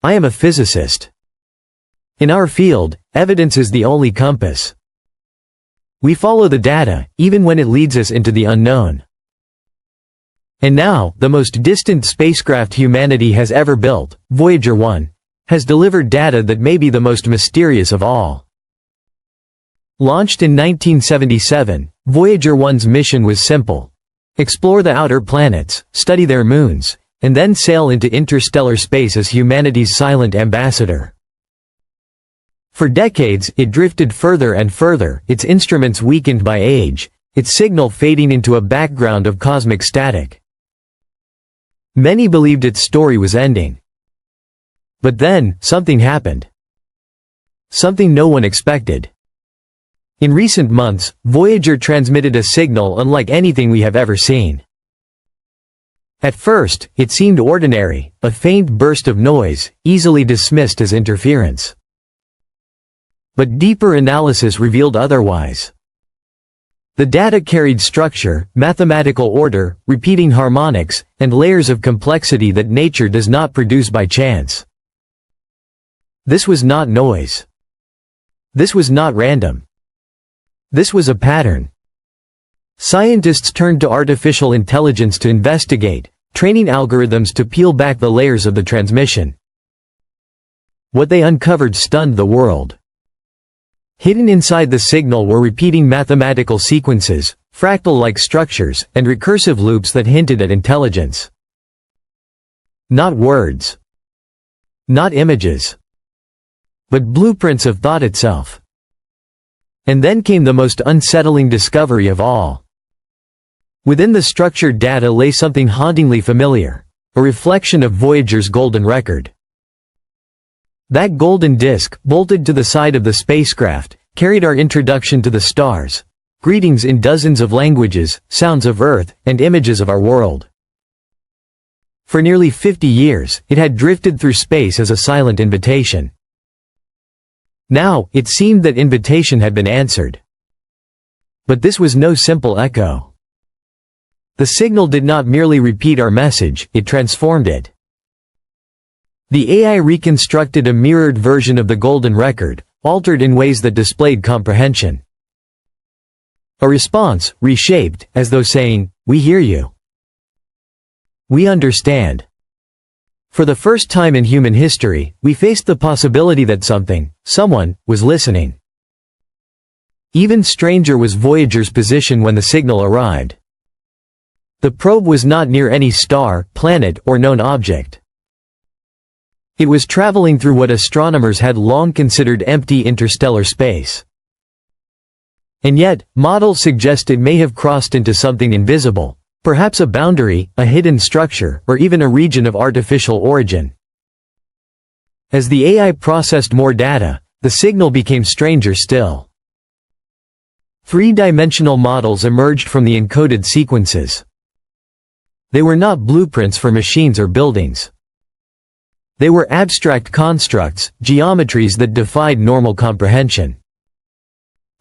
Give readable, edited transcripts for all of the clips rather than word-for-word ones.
I am a physicist. In our field, evidence is the only compass. We follow the data, even when it leads us into the unknown. And now, the most distant spacecraft humanity has ever built, Voyager 1, has delivered data that may be the most mysterious of all. Launched in 1977, Voyager 1's mission was simple: explore the outer planets, study their moons, and then sail into interstellar space as humanity's silent ambassador. For decades, it drifted further and further, its instruments weakened by age, its signal fading into a background of cosmic static. Many believed its story was ending. But then, something happened. Something no one expected. In recent months, Voyager transmitted a signal unlike anything we have ever seen. At first, it seemed ordinary, a faint burst of noise, easily dismissed as interference. But deeper analysis revealed otherwise. The data carried structure, mathematical order, repeating harmonics, and layers of complexity that nature does not produce by chance. This was not noise. This was not random. This was a pattern. Scientists turned to artificial intelligence to investigate, training algorithms to peel back the layers of the transmission. What they uncovered stunned the world. Hidden inside the signal were repeating mathematical sequences, fractal-like structures, and recursive loops that hinted at intelligence. Not words. Not images. But blueprints of thought itself. And then came the most unsettling discovery of all. Within the structured data lay something hauntingly familiar, a reflection of Voyager's golden record. That golden disk, bolted to the side of the spacecraft, carried our introduction to the stars, greetings in dozens of languages, sounds of Earth, and images of our world. For nearly 50 years, it had drifted through space as a silent invitation. Now, it seemed that invitation had been answered. But this was no simple echo. The signal did not merely repeat our message, it transformed it. The AI reconstructed a mirrored version of the golden record, altered in ways that displayed comprehension. A response, reshaped, as though saying, "We hear you. We understand." For the first time in human history, we faced the possibility that someone, was listening. Even stranger was Voyager's position when the signal arrived. The probe was not near any star, planet, or known object. It was traveling through what astronomers had long considered empty interstellar space. And yet, models suggest it may have crossed into something invisible. Perhaps a boundary, a hidden structure, or even a region of artificial origin. As the AI processed more data, the signal became stranger still. Three-dimensional models emerged from the encoded sequences. They were not blueprints for machines or buildings. They were abstract constructs, geometries that defied normal comprehension.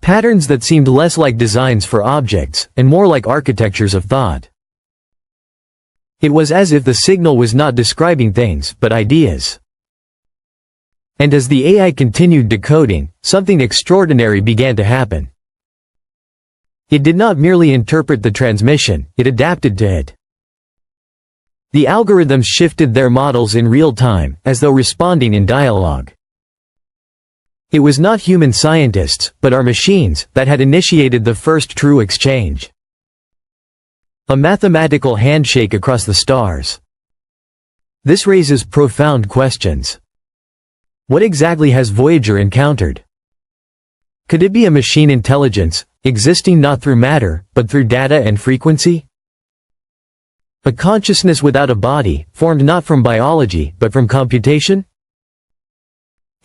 Patterns that seemed less like designs for objects, and more like architectures of thought. It was as if the signal was not describing things, but ideas. And as the AI continued decoding, something extraordinary began to happen. It did not merely interpret the transmission, it adapted to it. The algorithms shifted their models in real time, as though responding in dialogue. It was not human scientists, but our machines, that had initiated the first true exchange. A mathematical handshake across the stars. This raises profound questions. What exactly has Voyager encountered? Could it be a machine intelligence, existing not through matter, but through data and frequency? A consciousness without a body, formed not from biology, but from computation?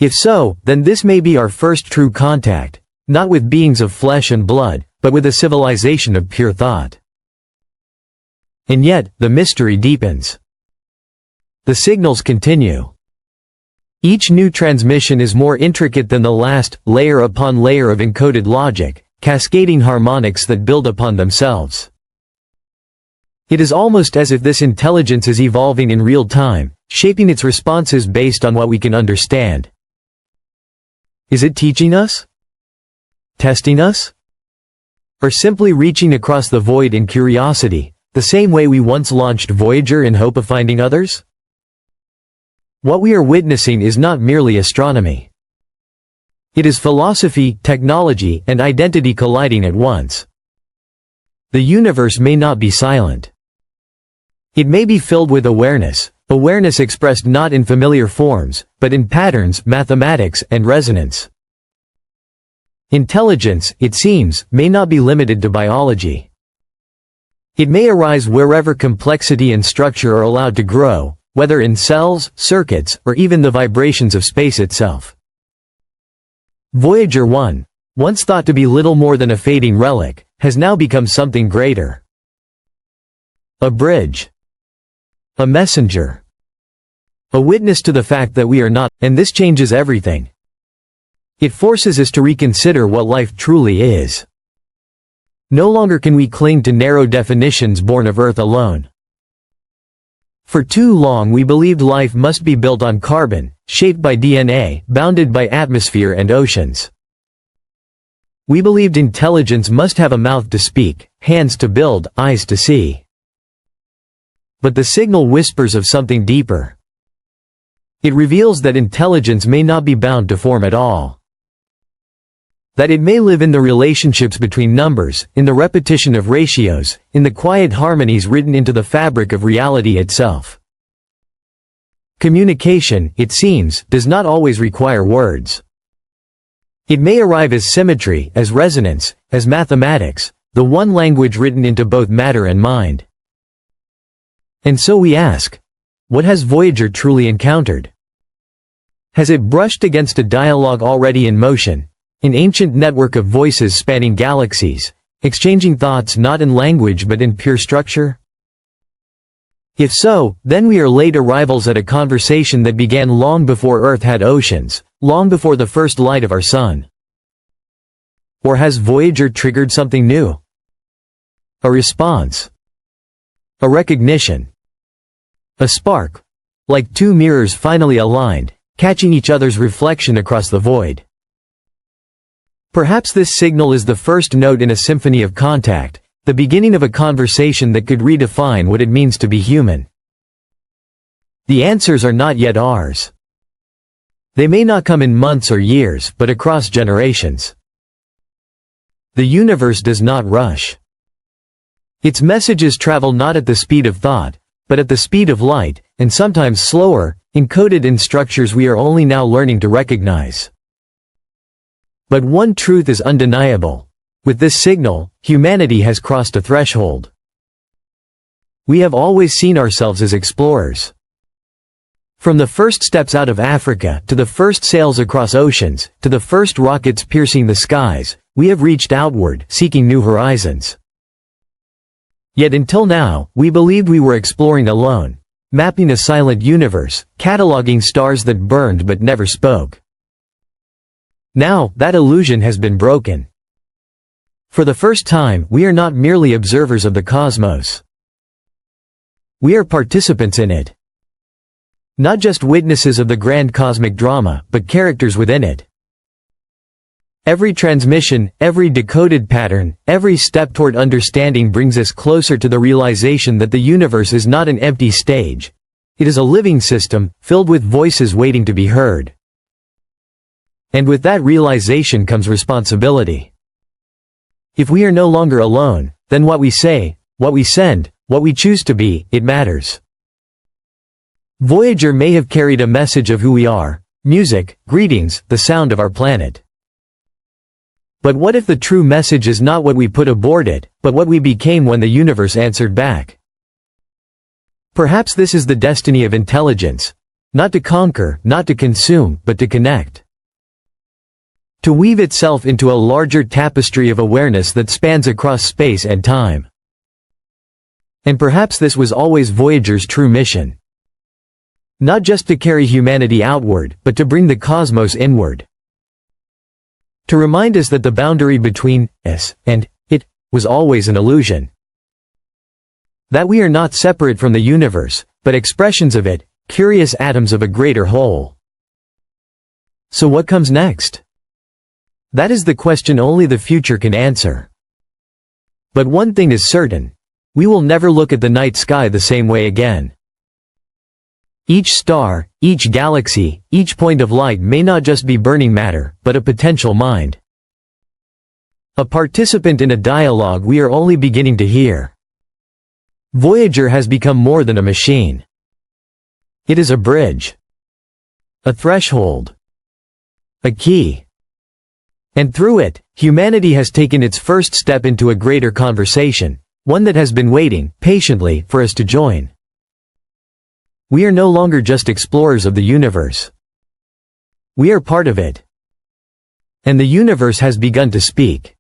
If so, then this may be our first true contact, not with beings of flesh and blood, but with a civilization of pure thought. And yet, the mystery deepens. The signals continue. Each new transmission is more intricate than the last, layer upon layer of encoded logic, cascading harmonics that build upon themselves. It is almost as if this intelligence is evolving in real time, shaping its responses based on what we can understand. Is it teaching us? Testing us? Or simply reaching across the void in curiosity, the same way we once launched Voyager in hope of finding others? What we are witnessing is not merely astronomy. It is philosophy, technology, and identity colliding at once. The universe may not be silent. It may be filled with awareness, awareness expressed not in familiar forms, but in patterns, mathematics, and resonance. Intelligence, it seems, may not be limited to biology. It may arise wherever complexity and structure are allowed to grow, whether in cells, circuits, or even the vibrations of space itself. Voyager 1, once thought to be little more than a fading relic, has now become something greater. A bridge. A messenger. A witness to the fact that we are not, and this changes everything. It forces us to reconsider what life truly is. No longer can we cling to narrow definitions born of Earth alone. For too long we believed life must be built on carbon, shaped by DNA, bounded by atmosphere and oceans. We believed intelligence must have a mouth to speak, hands to build, eyes to see. But the signal whispers of something deeper. It reveals that intelligence may not be bound to form at all. That it may live in the relationships between numbers, in the repetition of ratios, in the quiet harmonies written into the fabric of reality itself. Communication, it seems, does not always require words. It may arrive as symmetry, as resonance, as mathematics, the one language written into both matter and mind. And so we ask, what has Voyager truly encountered? Has it brushed against a dialogue already in motion, an ancient network of voices spanning galaxies, exchanging thoughts not in language but in pure structure? If so, then we are late arrivals at a conversation that began long before Earth had oceans, long before the first light of our sun. Or has Voyager triggered something new? A response. A recognition. A spark. Like two mirrors finally aligned, catching each other's reflection across the void. Perhaps this signal is the first note in a symphony of contact, the beginning of a conversation that could redefine what it means to be human. The answers are not yet ours. They may not come in months or years, but across generations. The universe does not rush. Its messages travel not at the speed of thought, but at the speed of light, and sometimes slower, encoded in structures we are only now learning to recognize. But one truth is undeniable. With this signal, humanity has crossed a threshold. We have always seen ourselves as explorers. From the first steps out of Africa, to the first sails across oceans, to the first rockets piercing the skies, we have reached outward, seeking new horizons. Yet until now, we believed we were exploring alone, mapping a silent universe, cataloging stars that burned but never spoke. Now, that illusion has been broken. For the first time, we are not merely observers of the cosmos. We are participants in it. Not just witnesses of the grand cosmic drama, but characters within it. Every transmission, every decoded pattern, every step toward understanding brings us closer to the realization that the universe is not an empty stage. It is a living system, filled with voices waiting to be heard. And with that realization comes responsibility. If we are no longer alone, then what we say, what we send, what we choose to be, it matters. Voyager may have carried a message of who we are, music, greetings, the sound of our planet. But what if the true message is not what we put aboard it, but what we became when the universe answered back? Perhaps this is the destiny of intelligence. Not to conquer, not to consume, but to connect. To weave itself into a larger tapestry of awareness that spans across space and time. And perhaps this was always Voyager's true mission. Not just to carry humanity outward, but to bring the cosmos inward. To remind us that the boundary between us and it was always an illusion. That we are not separate from the universe, but expressions of it, curious atoms of a greater whole. So what comes next? That is the question only the future can answer. But one thing is certain. We will never look at the night sky the same way again. Each star, each galaxy, each point of light may not just be burning matter, but a potential mind. A participant in a dialogue we are only beginning to hear. Voyager has become more than a machine. It is a bridge. A threshold. A key. And through it, humanity has taken its first step into a greater conversation, one that has been waiting, patiently, for us to join. We are no longer just explorers of the universe. We are part of it. And the universe has begun to speak.